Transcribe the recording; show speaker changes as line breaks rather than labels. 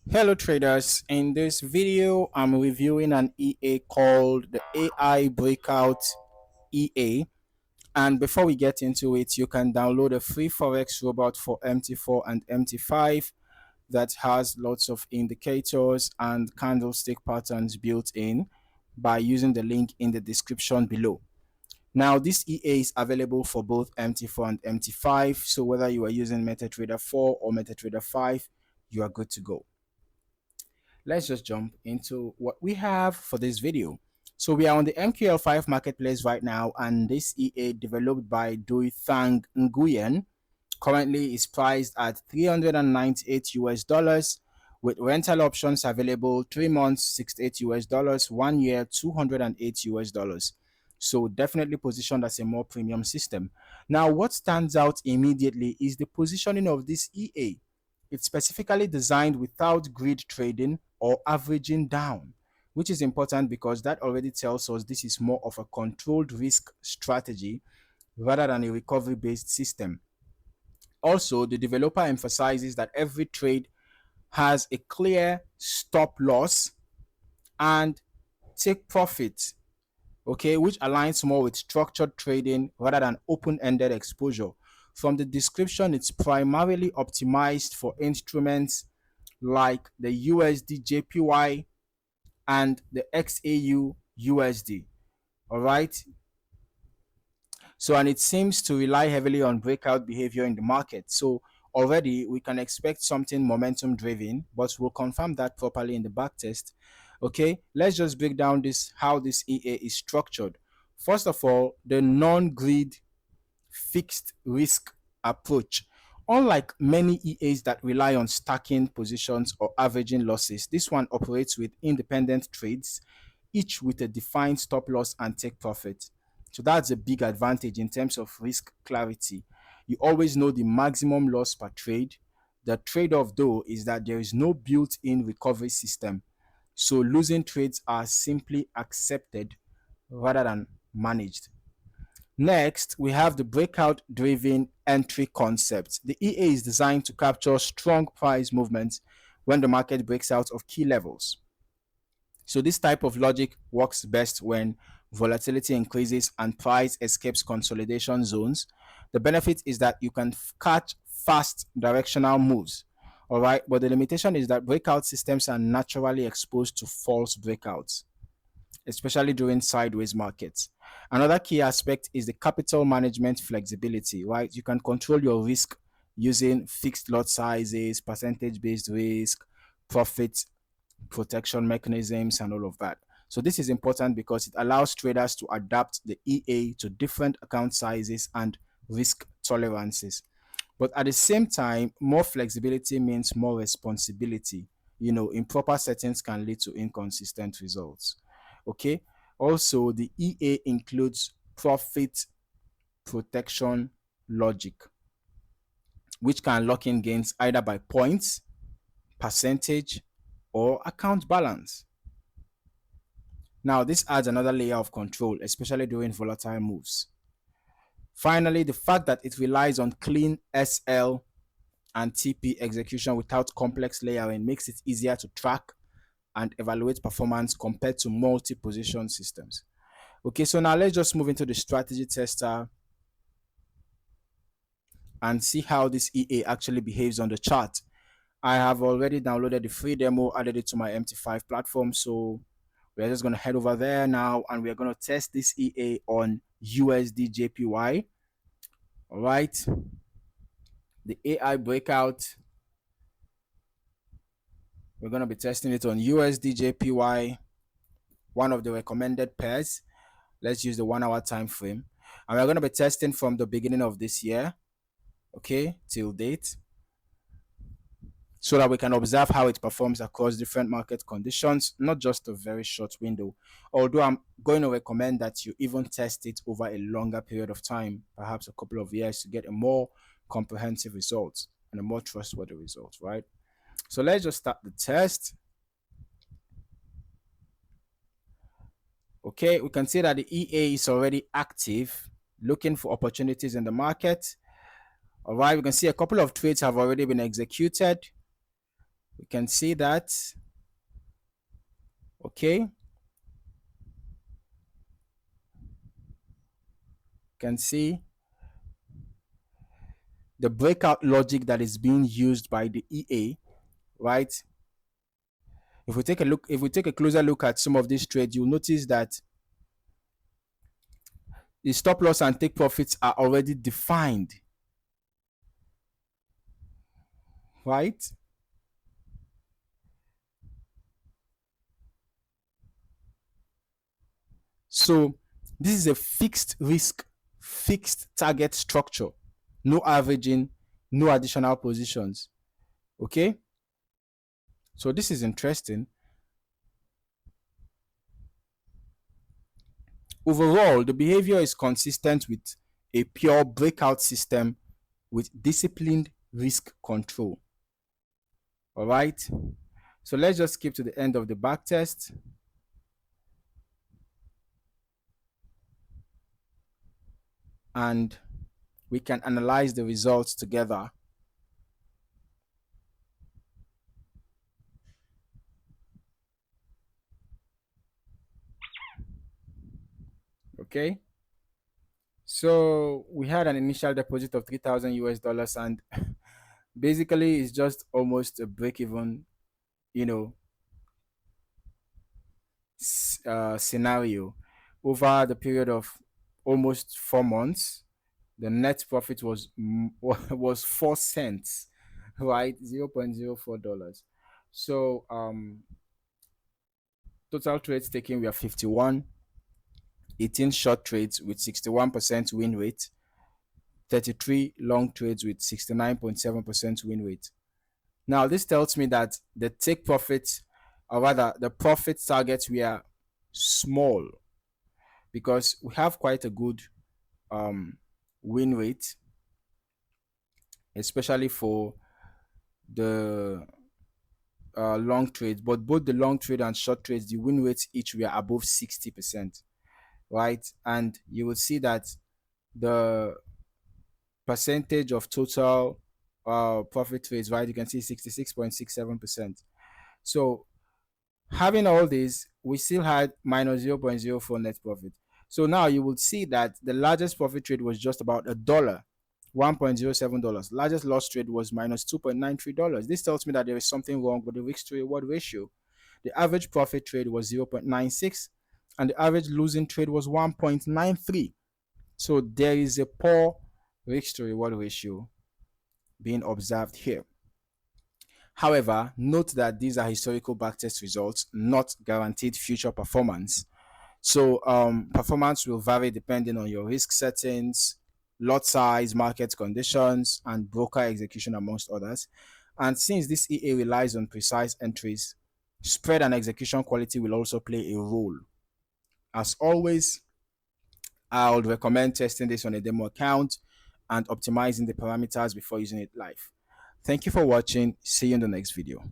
Hello traders, in this video I'm reviewing an EA called the AI Breakout EA, and before we get into it, you can download a free Forex robot for MT4 and MT5 that has lots of indicators and candlestick patterns built in by using the link in the description below. Now this EA is available for both MT4 and MT5, so whether you are using MetaTrader 4 or MetaTrader 5, you are good to go. Let's just jump into what we have for this video. So we are on the MQL5 marketplace right now, and this EA developed by Dui Thang Nguyen currently is priced at 398 US dollars with rental options available 3 months 68 US dollars, 1 year 208 US dollars. So definitely positioned as a more premium system. Now what stands out immediately is the positioning of this EA. It's specifically designed without grid trading or averaging down, which is important because that already tells us this is more of a controlled risk strategy rather than a recovery based system. Also, the developer emphasizes that every trade has a clear stop loss and take profit, okay, which aligns more with structured trading rather than open-ended exposure. From the description, it's primarily optimized for instruments like the USD JPY and the XAU USD. All right. So, and it seems to rely heavily on breakout behavior in the market. So, already we can expect something momentum driven, but we'll confirm that properly in the backtest. Okay, let's just break down this how this EA is structured. First of all, the non-grid fixed risk approach. Unlike many EAs that rely on stacking positions or averaging losses, this one operates with independent trades, each with a defined stop loss and take profit. So that's a big advantage in terms of risk clarity. You always know the maximum loss per trade. The trade off, though, is that there is no built in recovery system. So losing trades are simply accepted rather than managed. Next, we have the breakout driven entry concept. The EA is designed to capture strong price movements when the market breaks out of key levels. So this type of logic works best when volatility increases and price escapes consolidation zones. The benefit is that you can catch fast directional moves. All right, but the limitation is that breakout systems are naturally exposed to false breakouts, especially during sideways markets. Another key aspect is the capital management flexibility, right? You can control your risk using fixed lot sizes, percentage based risk, profit protection mechanisms, and all of that. So this is important because it allows traders to adapt the EA to different account sizes and risk tolerances. But at the same time, more flexibility means more responsibility. Improper settings can lead to inconsistent results. Okay. Also, the EA includes profit protection logic, which can lock in gains either by points, percentage, or account balance. Now, this adds another layer of control, especially during volatile moves. Finally, the fact that it relies on clean SL and TP execution without complex layering makes it easier to track and evaluate performance compared to multi-position systems. Okay, so now let's just move into the strategy tester and see how this EA actually behaves on the chart. I have already downloaded the free demo, added it to my MT5 platform, so we're just going to head over there now and we're going to test this EA on USD JPY. All right, the AI breakout, we're going to be testing it on USD JPY, one of the recommended pairs. Let's use the 1 hour time frame, and we're going to be testing from the beginning of this year, okay, till date, so that we can observe how it performs across different market conditions, not just a very short window. Although I'm going to recommend that you even test it over a longer period of time, perhaps a couple of years, to get a more comprehensive result and a more trustworthy result, right? So let's just start the test. Okay, we can see that the EA is already active, looking for opportunities in the market. All right, we can see a couple of trades have already been executed. We can see that. Okay, can see the breakout logic that is being used by the EA, right? If we take a closer look at some of these trades, you'll notice that the stop loss and take profits are already defined, right? So this is a fixed risk, fixed target structure, no averaging, no additional positions. Okay, so this is interesting. Overall, the behavior is consistent with a pure breakout system with disciplined risk control. All right, so let's just skip to the end of the back test. And we can analyze the results together. Okay, so we had an initial deposit of 3,000 US dollars, and basically it's just almost a break even, you know, scenario. Over the period of almost 4 months, the net profit was was 4 cents, right? $0.04. So total trades taken were 51, 18 short trades with 61% win rate, 33 long trades with 69.7% win rate. Now, this tells me that the take profits, or rather, the profit targets were small because we have quite a good um, win rate, especially for the long trades. But both the long trade and short trades, the win rates each were above 60%, right? And you will see that the percentage of total profit trades, right? You can see 66.67%. So having all this, we still had minus 0.04 net profit. So now you will see that the largest profit trade was just about $1, $1.07. Largest loss trade was minus $2.93. This tells me that there is something wrong with the risk to reward ratio. The average profit trade was 0.96 and the average losing trade was 1.93. So there is a poor risk to reward ratio being observed here. However, note that these are historical backtest results, not guaranteed future performance. So performance will vary depending on your risk settings, lot size, market conditions, and broker execution, amongst others. And since this EA relies on precise entries, spread and execution quality will also play a role. As always, I would recommend testing this on a demo account and optimizing the parameters before using it live. Thank you for watching. See you in the next video.